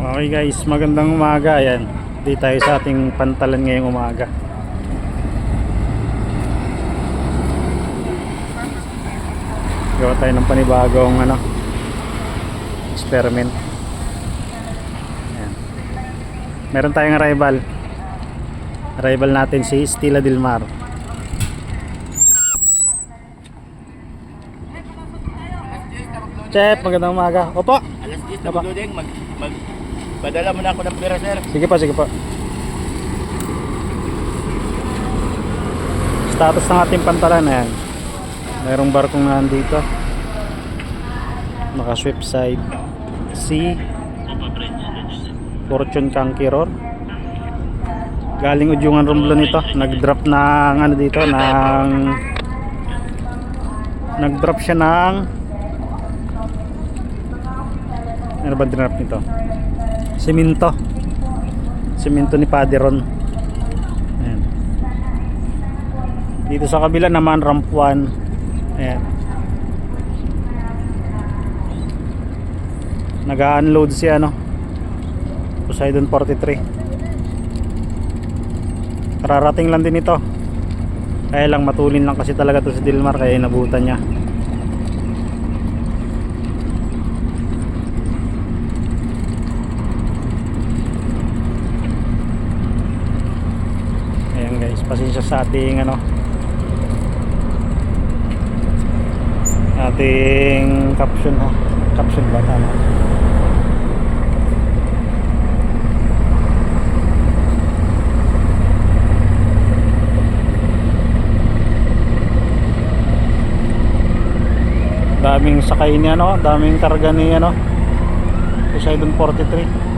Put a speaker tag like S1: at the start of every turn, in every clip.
S1: Okay guys, magandang umaga. Ayan, di tayo sa ating pantalan ngayong umaga. Gawa tayo ng panibagong experiment. Ayan. Meron tayong arrival natin si Stella Del Mar. Chef, magandang umaga. Opo.
S2: Alas 10 na mag-loading, padala mo na ako ng pera, sir.
S1: Sige po. Status ng ating pantalan, ayan. Mayroong barkong nandito. Naka swift side C Fortune Conqueror. Galing Udyungan Romblon ito. Nag-drop ng dito nag-drop siya ng ano ba dinrap nito? Simento ni Paderon. Ayan. Dito sa kabila naman ramp 1. Ayan. Nag-unload si Poseidon 43. Kararating lang din ito. Kaya lang matulin lang kasi talaga to si Dilmar, kaya inabutan niya. Guys, pasensya sa ating ating caption ba tama? Daming sakay ni daming karga ni Poseidon 43.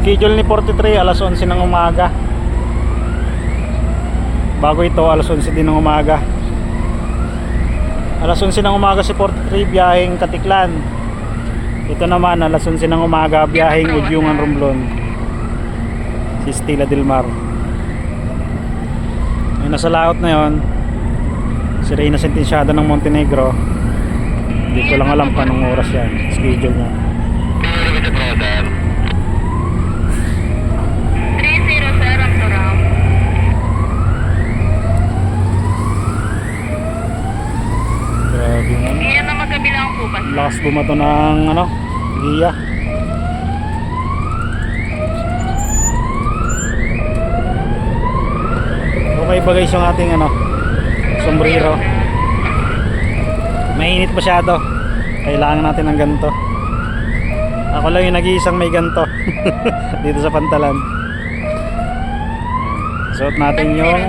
S1: Schedule ni 43 alas 11 ng umaga. Bago ito alas 11 din ng umaga. Alas 11 ng umaga si 43 biyaheng Katiklan. Ito naman alas 11 ng umaga biyaheng Udyungan Romblon. Si Stella Del Mar. Ay nasa layout na yon. Si Reyna Sentenciada ng Montenegro. Hindi ko lang alam pa anong oras yan. Schedule niya. Lakas bumato ng giya. Okay ba guys yung ating sombrero? Mainit masyado. Kailangan natin ng ganito. Ako lang yung nag-iisang may ganito dito sa pantalan. Suot natin yung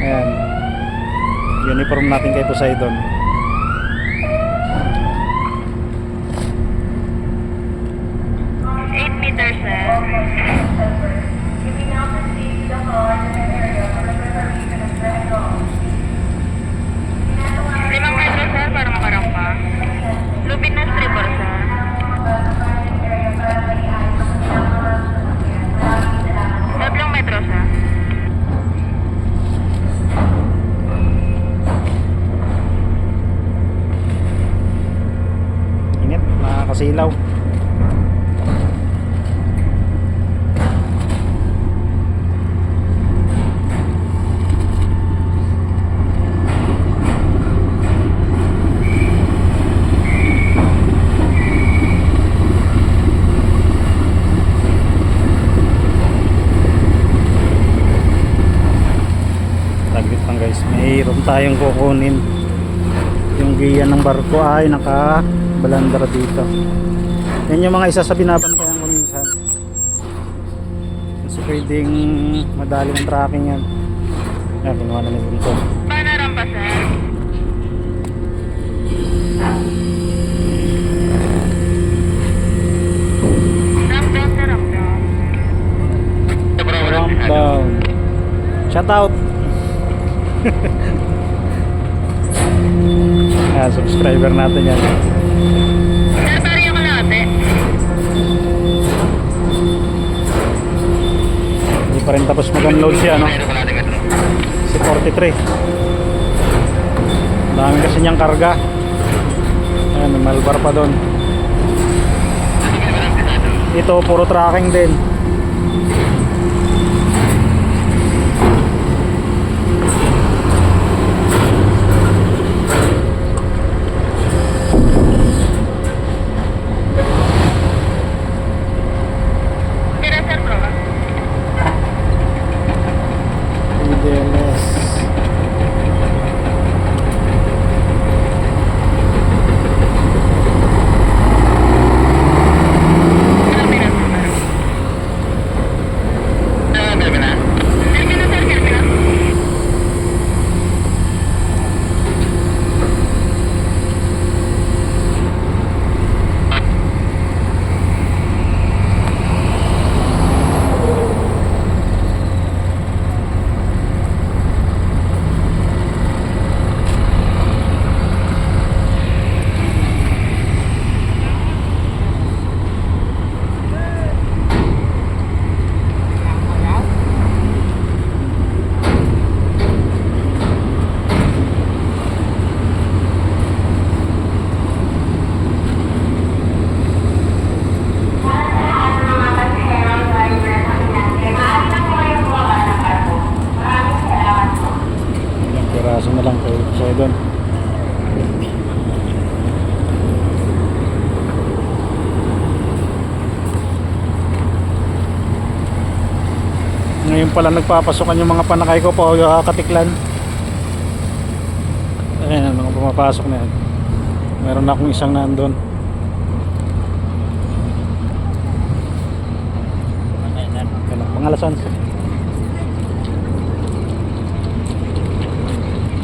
S1: ayan, uniform natin kay Poseidon. Kasilaw. Taglit lang guys, mayroon tayong kukunin. Yung giya ng barko ay nakabalandara dito. Yan yung mga isa sa binabantayan ko minsan. Kasi pwedeng madali ng tracking yan. Yan, kinuha na ni Bunto.
S3: Panaram pa sir?
S1: Ramp down. Shout out. Subscriber natin yan.
S3: Sir, pari ako na ate.
S1: Hindi pa rin tapos mag-unload siya si 43. Dami kasi niyang karga. Ayan, may Malbar pa doon. Ito puro tracking din.
S3: Tira sir, proba.
S1: PDLS. Ilang piraso na lang kayo doon. Ngayon pala nagpapasokan yung mga panakay ko pa Katiklan. Ayan, mga pumapasok na yan. Meron akong isang nandun. Kailan? Pangalasan.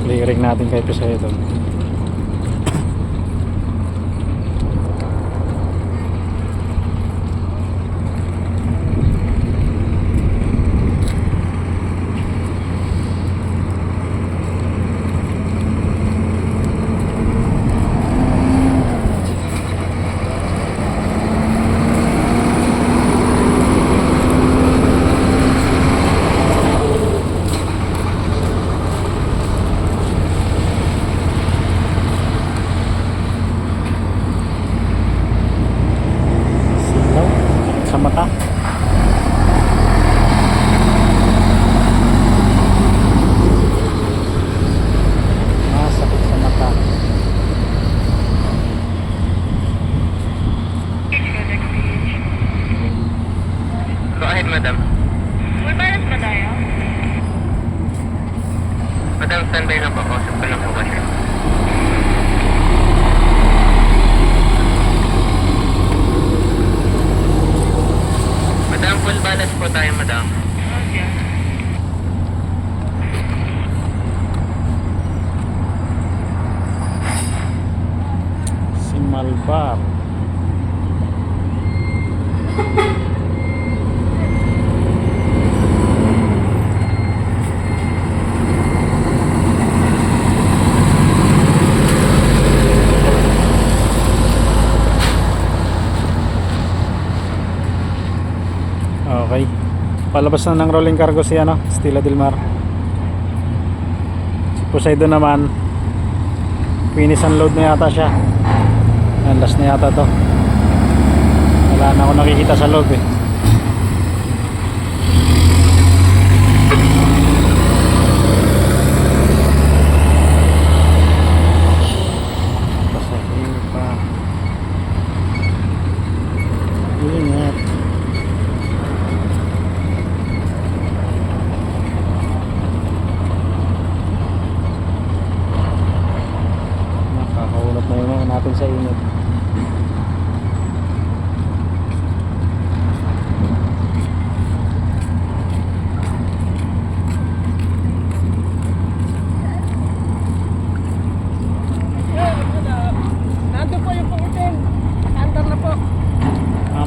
S1: Clearing natin kahit sa ito. Sa mata. Sakit sa mata.
S2: Go ahead, madam.
S3: Full balance ba tayo?
S2: Madam, standby lang po. Kausap ko lang po kasi. Madam, full balance po tayo, madam.
S3: Okay.
S1: Si Malbar. Okay. Palabas na ng rolling cargo si Stella Del Mar. Si Poseidon naman finish unload na yata siya. Ayan, last na yata to. Wala na ako nakikita sa loob eh. Pasahero pa. Ingat. Nakakahulap na yung mga natin sa init.
S3: Nandun po yung pangitin. Andar na po.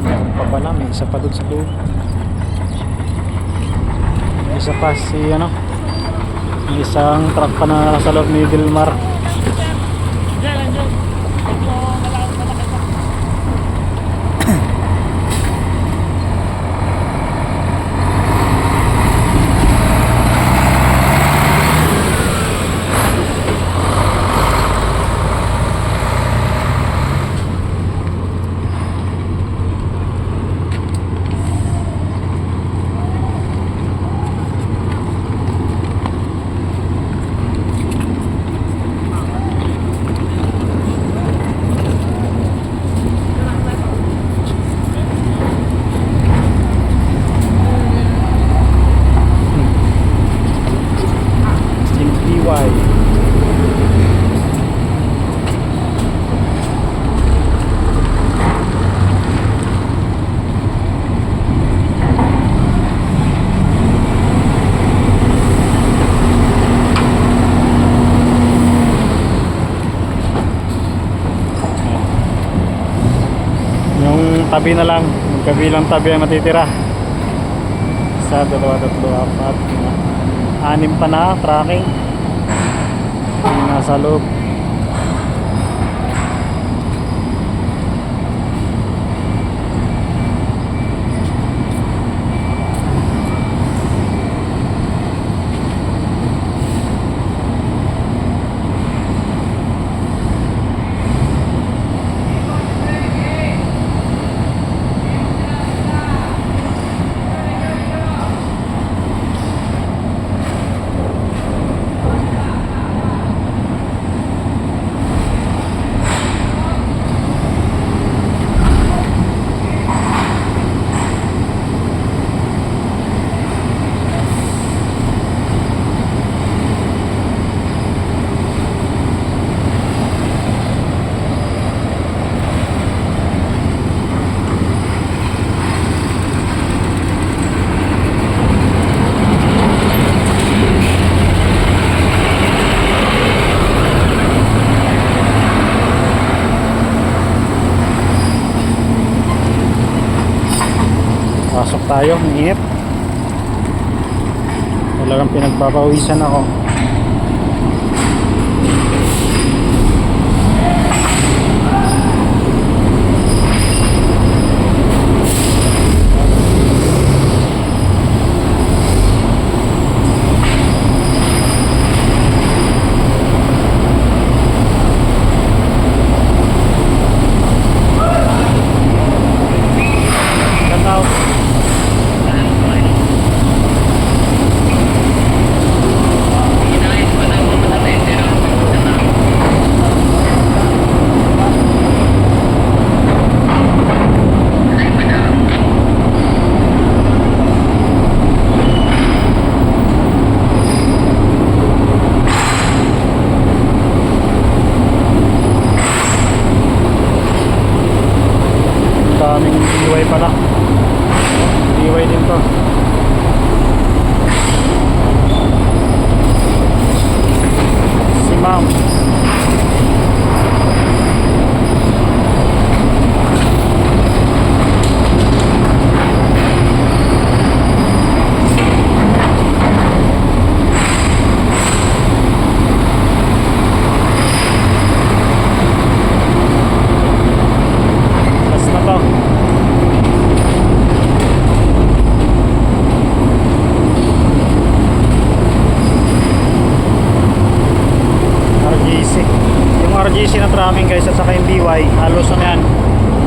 S1: Meron pa pala, may isa pa doon sa loob. May isa pa may isang truck pa na nasa loob ni Dilmar. tabi na lang. Magkabilang tabi ang matitira. Isa, dalawa, tatlo, apat, lima. 6 pa na tracking. Yung nasa loob. Pasok tayo, init. Talagang pinagpapawisan ako. Ganda. Daming DIY pala. DIY din to. Si ma'am. Last na to. RGC. Yung RGC na tracking guys at saka yung DY, halos ano yan,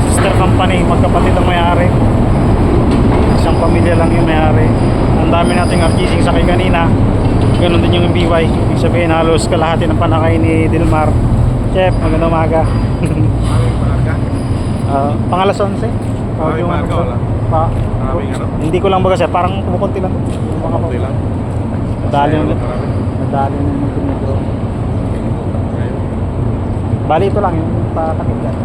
S1: sister company, magkapatid ang may-ari. Isang pamilya lang yung may-ari. Ang dami nating RGC sakay kanina. Ganon din yung BY. Ibig sabihin halos kalahati ng panakay ni Dilmar. Chef, magandang umaga. Pangalas 11.
S4: Maraming umaga, wala. Maraming ano?
S1: Hindi ko lang baga sir, parang kumukunti lang.
S4: Konti lang.
S1: Nadali
S4: Kasi
S1: ulit.
S4: marami.
S1: Nadali na yung pinagro. Bali ito lang yung pakatid yan.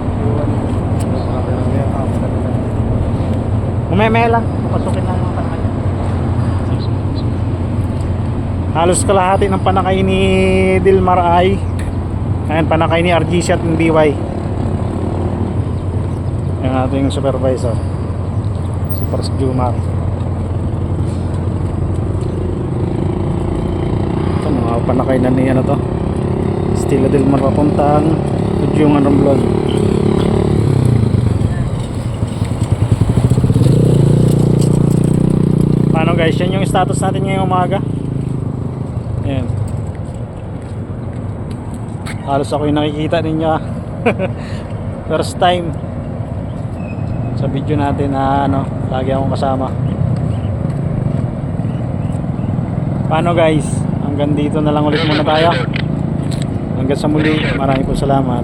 S1: Umeme lang, pasukin lang yung panakay. Halos kalahati ng panakay ni Dilmar ay ayan, panakay ni RGC at ng BY. Yung ating supervisor si Pars Jumar. Ito mga panakay na ni ano to, Stila Dilmar papuntang Tudyungan Romblon. Paano guys, yan yung status natin ngayong umaga. Ayan. Halos ako yung nakikita ninyo. First time sa video natin na ano, lagi akong kasama. Paano guys, hanggang dito na lang ulit muna tayo. Hanggang sa muli, maraming po salamat.